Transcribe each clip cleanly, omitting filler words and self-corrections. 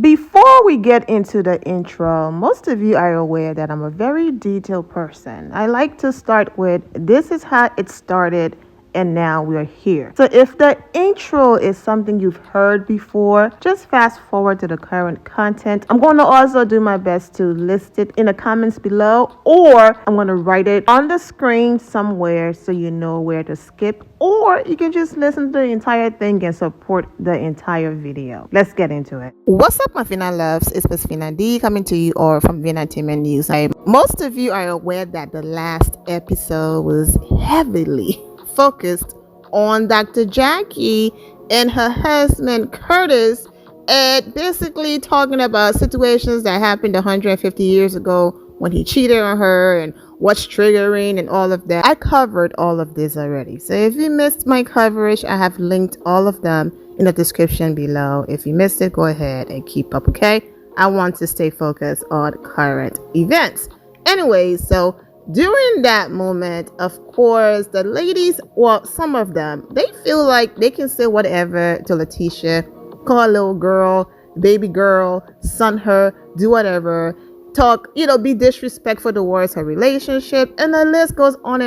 Before we get into the intro, most of you are aware that I'm a very detailed person. I like to start with, this is how it started, and now we're here. So if the intro is something you've heard before, just fast forward to the current content. I'm going to also do my best to list it in the comments below, or I'm going to write it on the screen somewhere so you know where to skip, or you can just listen to the entire thing and support the entire video. Let's get into it. What's up, my Fina loves? It's Miss Fina D coming to you all from Entertainment News. Most of you are aware that the last episode was heavily focused on Dr. Jackie and her husband Curtis, and basically talking about situations that happened 150 years ago when he cheated on her and what's triggering and all of that. I covered all of this already, so if you missed my coverage, I have linked all of them in the description below. If you missed it, go ahead and keep up, okay? I want to stay focused on current events. Anyways, so during that moment, of course, the ladies, well, some of them, they feel like they can say whatever to Lateasha, call a little girl, baby girl, son her, do whatever, talk, be disrespectful towards her relationship, and the list goes on,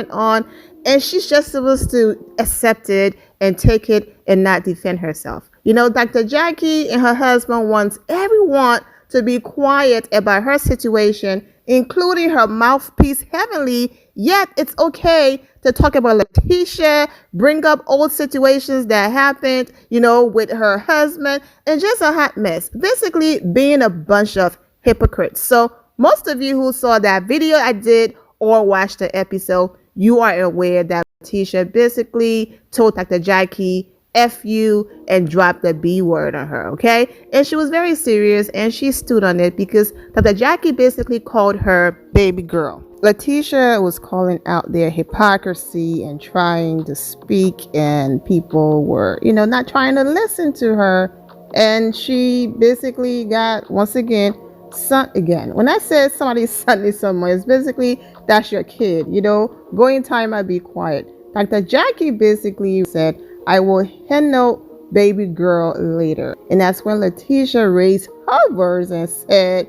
and she's just supposed to accept it and take it and not defend herself. Dr. Jackie and her husband wants everyone to be quiet about her situation, including her mouthpiece Heavenly, yet it's okay to talk about Lateasha, bring up old situations that happened, with her husband, and just a hot mess. Basically being a bunch of hypocrites. So most of you who saw that video I did or watched the episode, you are aware that Lateasha basically told Dr. Jackie, F you, and dropped the B word on her, okay? And she was very serious, and she stood on it because Dr. Jackie basically called her baby girl. Lateasha was calling out their hypocrisy and trying to speak, and people were, not trying to listen to her. And she basically got, once again, son again. When I said somebody's son is someone, it's basically that's your kid, going time I'd be quiet. Dr. Jackie basically said, I will handle baby girl later. And that's when Lateasha raised her voice and said,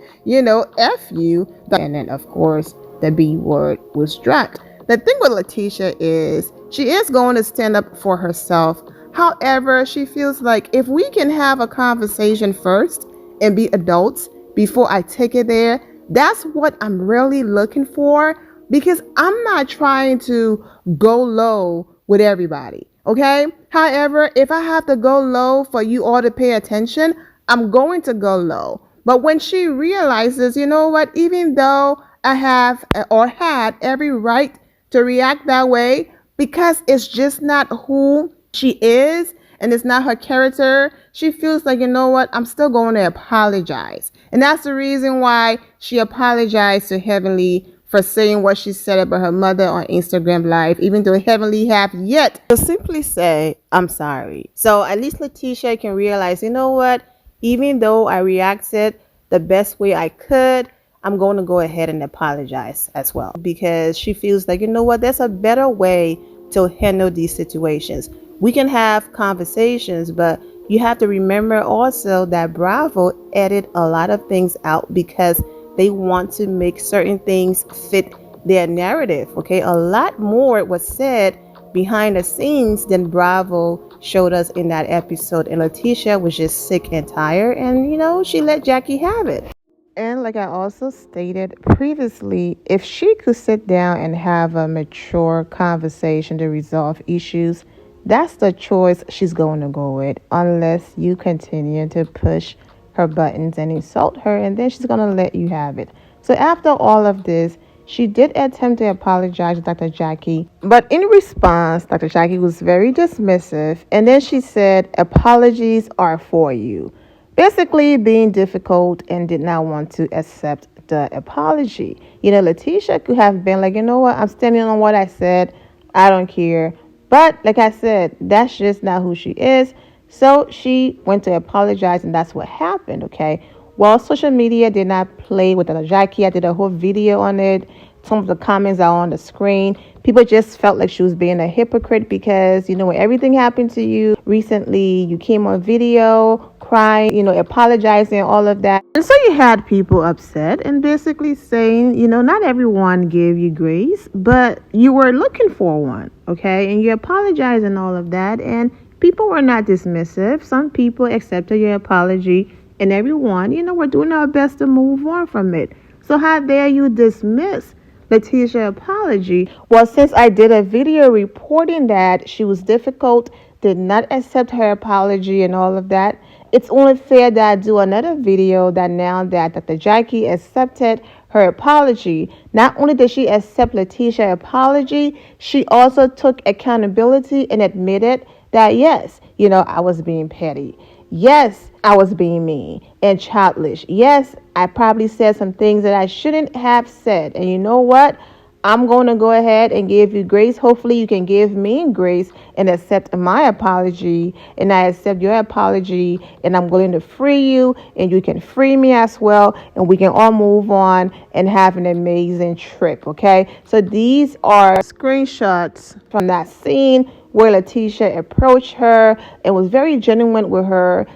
F you. And then, of course, the B word was dropped. The thing with Lateasha is she is going to stand up for herself. However, she feels like if we can have a conversation first and be adults before I take it there, that's what I'm really looking for, because I'm not trying to go low with everybody. Okay. However, if I have to go low for you all to pay attention, I'm going to go low. But when she realizes, what, even though I have or had every right to react that way, because it's just not who she is and it's not her character, she feels like, what, I'm still going to apologize. And that's the reason why she apologized to Heavenly for saying what she said about her mother on Instagram Live, even though Heavenly have yet to simply say, I'm sorry. So at least Lateasha can realize, what, even though I reacted the best way I could, I'm going to go ahead and apologize as well. Because she feels like, what, there's a better way to handle these situations. We can have conversations, but you have to remember also that Bravo edited a lot of things out because they want to make certain things fit their narrative, okay? A lot more was said behind the scenes than Bravo showed us in that episode. And Lateasha was just sick and tired, and, she let Jackie have it. And like I also stated previously, if she could sit down and have a mature conversation to resolve issues, that's the choice she's going to go with, unless you continue to push her buttons and insult her, and then she's going to let you have it. So after all of this, she did attempt to apologize to Dr. Jackie, but in response, Dr. Jackie was very dismissive, and then she said, apologies are for you. Basically being difficult and did not want to accept the apology. Lateasha could have been like, what, I'm standing on what I said. I don't care. But like I said, that's just not who she is. So she went to apologize, and that's what happened, okay? Well, social media did not play with Dr. Jackie. I did a whole video on it. Some of the comments are on the screen. People just felt like she was being a hypocrite because, when everything happened to you recently, you came on video crying, apologizing, all of that. And so you had people upset and basically saying, not everyone gave you grace, but you were looking for one, okay? And you apologized and all of that. And people were not dismissive. Some people accepted your apology, and everyone, we're doing our best to move on from it. So how dare you dismiss Lateasha's apology? Well, since I did a video reporting that she was difficult, did not accept her apology and all of that, it's only fair that I do another video that now that Dr. Jackie accepted her apology. Not only did she accept Lateasha's apology, she also took accountability and admitted that, yes, I was being petty. Yes, I was being mean and childish. Yes, I probably said some things that I shouldn't have said. And you know what? I'm going to go ahead and give you grace. Hopefully you can give me grace and accept my apology. And I accept your apology. And I'm willing to free you. And you can free me as well. And we can all move on and have an amazing trip. Okay? So these are screenshots from that scene where Lateasha approached her and was very genuine with her,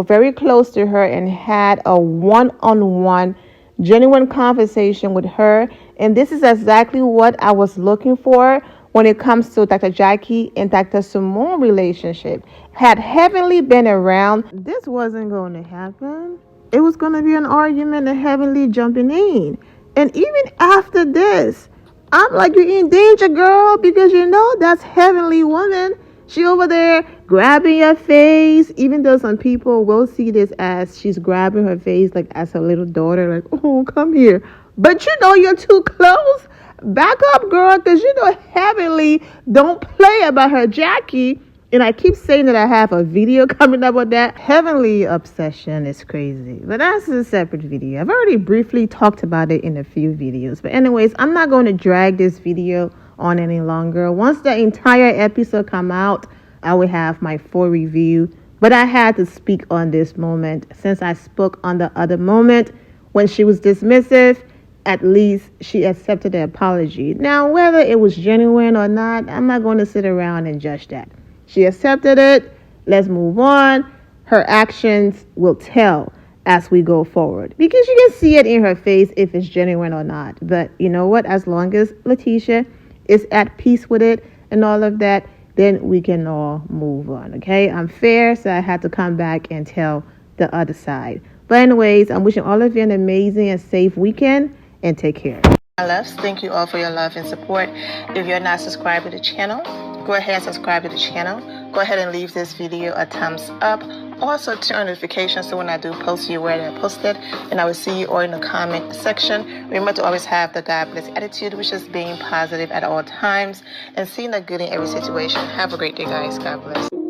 very close to her, and had a one-on-one genuine conversation with her. And this is exactly what I was looking for when it comes to Dr. Jackie and Dr. Simone relationship. Had Heavenly been around, this wasn't going to happen. It was going to be an argument and Heavenly jumping in. And even after this, I'm like, you're in danger, girl, because that's Heavenly woman. She over there grabbing your face, even though some people will see this as she's grabbing her face like as her little daughter, like, oh, come here. But you're too close. Back up, girl, because Heavenly don't play about her Jackie. And I keep saying that I have a video coming up with that. Heavenly obsession is crazy. But that's a separate video. I've already briefly talked about it in a few videos. But anyways, I'm not going to drag this video on any longer. Once the entire episode come out, I will have my full review. But I had to speak on this moment. Since I spoke on the other moment when she was dismissive, at least she accepted the apology. Now, whether it was genuine or not, I'm not going to sit around and judge that. She accepted it. Let's move on. Her actions will tell as we go forward, because you can see it in her face if it's genuine or not. But you know what? As long as Lateasha is at peace with it and all of that, then we can all move on. Okay? I'm fair, so I had to come back and tell the other side. But anyways, I'm wishing all of you an amazing and safe weekend, and take care. My loves, thank you all for your love and support. If you're not subscribed to the channel, go ahead and subscribe to the channel. Go ahead and leave this video a thumbs up. Also turn on notifications so when I do post, you're aware that I posted. And I will see you all in the comment section. Remember to always have the God bless attitude, which is being positive at all times and seeing the good in every situation. Have a great day, guys. God bless.